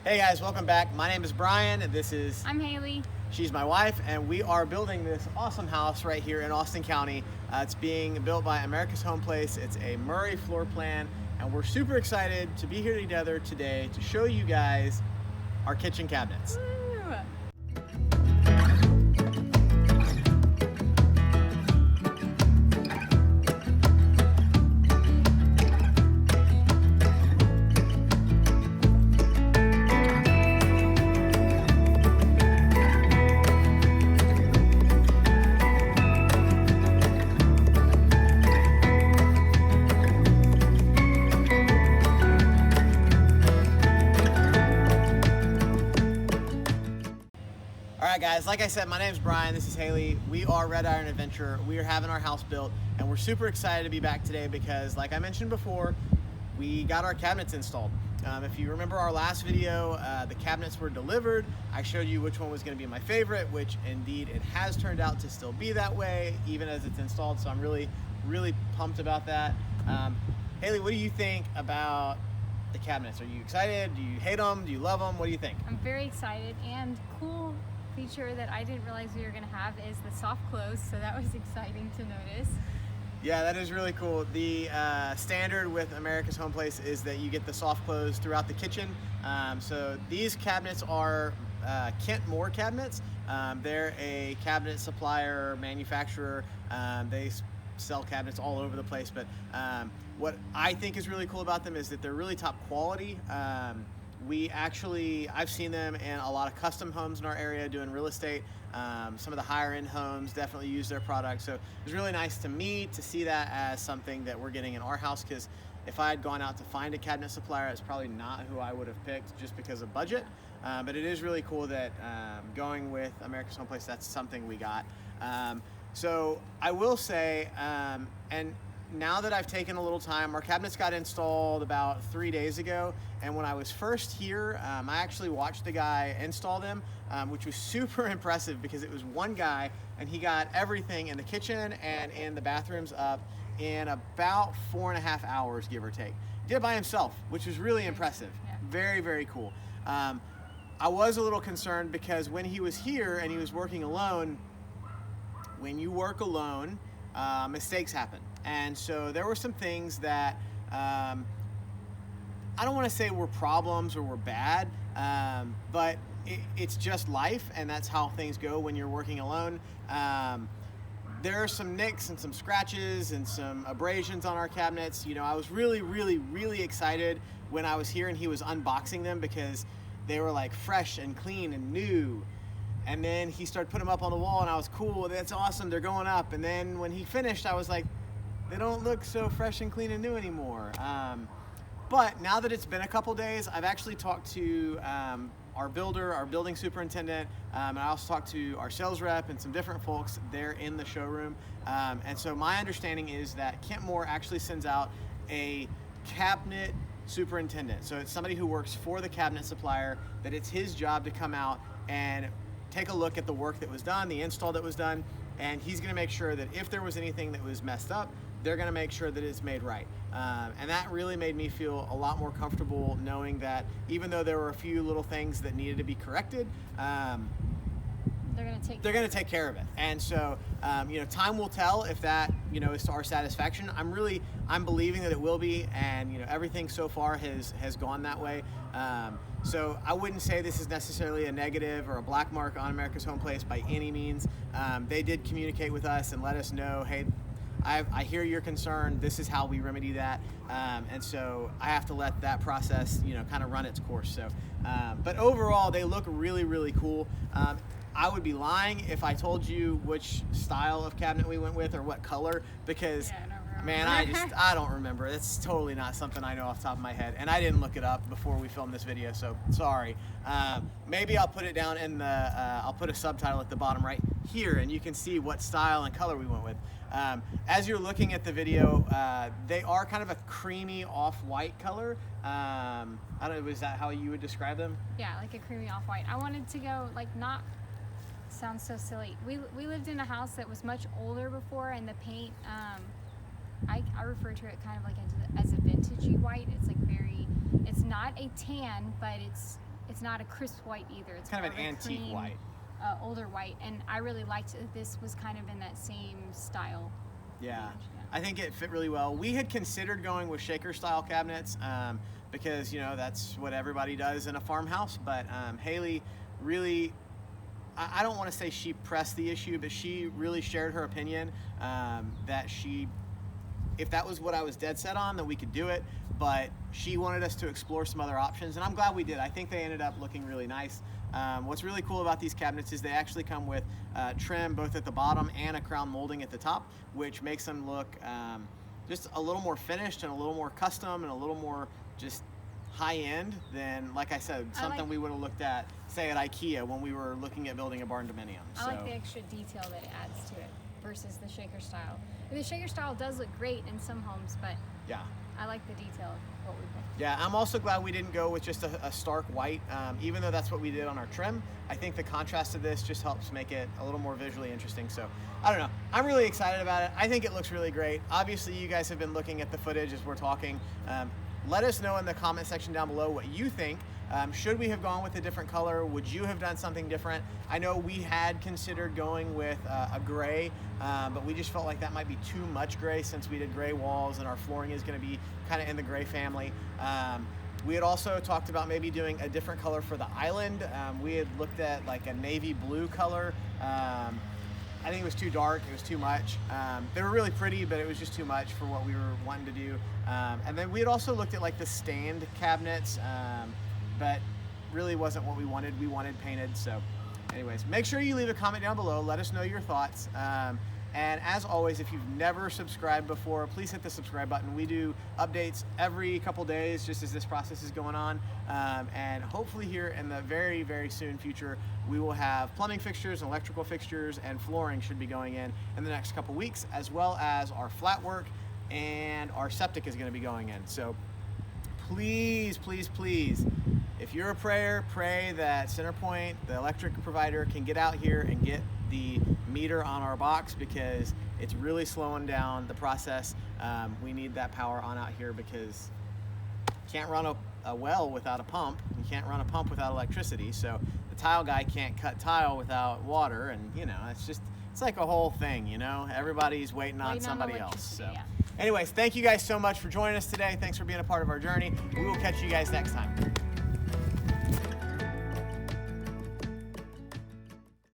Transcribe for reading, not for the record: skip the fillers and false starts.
Hey guys, welcome back. My name is Brian. I'm Haley. She's my wife, and we are building this awesome house right here in Austin County. It's being built by America's Home Place. It's a Murray floor plan, and we're super excited to be here together today to show you guys our kitchen cabinets. Woo! Alright guys, like I said, my name is Brian, this is Haley. We are Red Iron Adventure. We are having our house built, and we're super excited to be back today because, like I mentioned before, we got our cabinets installed. If you remember our last video, the cabinets were delivered. I showed you which one was going to be my favorite, which indeed it has turned out to still be that way, even as it's installed, so I'm really pumped about that. Haley, what do you think about the cabinets? Are you excited? Do you hate them? Do you love them? What do you think? I'm very excited, and cool feature that I didn't realize we were going to have is the soft close, so that was exciting to notice. Yeah, that is really cool. The standard with America's Home Place is that you get the soft close throughout the kitchen. So these cabinets are Kent Moore cabinets. They're a cabinet supplier, manufacturer. They sell cabinets all over the place, but what I think is really cool about them is that they're really top quality. I've seen them in a lot of custom homes in our area doing real estate. Some of the higher end homes definitely use their products. So it was really nice to me to see that as something that we're getting in our house, because if I had gone out to find a cabinet supplier, it's probably not who I would have picked just because of budget. But it is really cool that going with America's Home Place, that's something we got. So I will say, and now that I've taken a little time, our cabinets got installed about 3 days ago, and when I was first here, I actually watched the guy install them, which was super impressive because it was one guy and he got everything in the kitchen and in the bathrooms up in about 4.5 hours, give or take. He did it by himself, which was really impressive. Yeah. Very cool. I was a little concerned because when he was here and he was working alone, when you work alone, mistakes happen. And so there were some things that I don't want to say were problems or were bad, but it's just life, and that's how things go when you're working alone. There are some nicks and some scratches and some abrasions on our cabinets. You know, I was really excited when I was here and he was unboxing them because they were like fresh and clean and new. And then he started putting them up on the wall and I was cool, that's awesome, they're going up. And then when he finished, I was like, they don't look so fresh and clean and new anymore. But now that it's been a couple days, I've actually talked to our builder, our building superintendent, and I also talked to our sales rep and some different folks there in the showroom. And so my understanding is that Kent Moore actually sends out a cabinet superintendent. So it's somebody who works for the cabinet supplier, that it's his job to come out and take a look at the work that was done, the install that was done, and he's gonna make sure that if there was anything that was messed up, they're gonna make sure that it's made right. And that really made me feel a lot more comfortable knowing that even though there were a few little things that needed to be corrected, they're gonna take care of it. And so, time will tell if that, is to our satisfaction. I'm believing that it will be, and everything so far has gone that way. So I wouldn't say this is necessarily a negative or a black mark on America's Home Place by any means. They did communicate with us and let us know, hey, I hear your concern, this is how we remedy that. And so I have to let that process, kind of run its course. So, but overall, they look really cool. I would be lying if I told you which style of cabinet we went with or what color, because man, I don't remember. It's totally not something I know off the top of my head, and I didn't look it up before we filmed this video, so sorry. Maybe I'll put it down in the, I'll put a subtitle at the bottom right here, and you can see what style and color we went with. As you're looking at the video, they are kind of a creamy off-white color. I don't know, is that how you would describe them? Yeah, like a creamy off-white. I wanted to go, not sounds so silly. We lived in a house that was much older before, and the paint, I refer to it kind of like as a vintagey white. It's like it's not a tan, but it's it's not a crisp white either. It's kind of more an a antique cream, white. Older white, and I really liked that this was kind of in that same style. Yeah. range, I think it fit really well. We had considered going with shaker style cabinets because, you know, that's what everybody does in a farmhouse. But Haley really, I don't want to say she pressed the issue, but she really shared her opinion that if that was what I was dead set on, then we could do it. But she wanted us to explore some other options, and I'm glad we did. I think they ended up looking really nice. What's really cool about these cabinets is they actually come with trim both at the bottom and a crown molding at the top, which makes them look just a little more finished and a little more custom and a little more just high end than, like I said, something we would have looked at, say, at IKEA when we were looking at building a barn dominium. I like the extra detail that it adds to it versus the shaker style. And the shaker style does look great in some homes, but yeah, I like the detail of what we picked. Yeah, I'm also glad we didn't go with just a stark white, even though that's what we did on our trim. I think the contrast of this just helps make it a little more visually interesting. So, I don't know. I'm really excited about it. I think it looks really great. Obviously, you guys have been looking at the footage as we're talking. Let us know in the comment section down below what you think. Should we have gone with a different color? Would you have done something different? I know we had considered going with a gray, but we just felt like that might be too much gray since we did gray walls and our flooring is going to be kind of in the gray family. We had also talked about maybe doing a different color for the island. We had looked at like a navy blue color. I think it was too dark, it was too much. They were really pretty, but it was just too much for what we were wanting to do. And then we had also looked at like the stand cabinets, but really wasn't what we wanted. We wanted painted. So anyways, make sure you leave a comment down below. Let us know your thoughts. And as always, if you've never subscribed before, please hit the subscribe button. We do updates every couple days just as this process is going on. And hopefully here in the very, very soon future, we will have plumbing fixtures, electrical fixtures, and flooring should be going in the next couple weeks, as well as our flat work and our septic is going to be going in. So please, please, please, if you're a prayer, pray that CenterPoint, the electric provider, can get out here and get the meter on our box because it's really slowing down the process. We need that power on out here because you can't run a well without a pump. You can't run a pump without electricity. So the tile guy can't cut tile without water. And, you know, it's like a whole thing, you know? Everybody's waiting on somebody else. So anyways, thank you guys so much for joining us today. Thanks for being a part of our journey. We will catch you guys next time.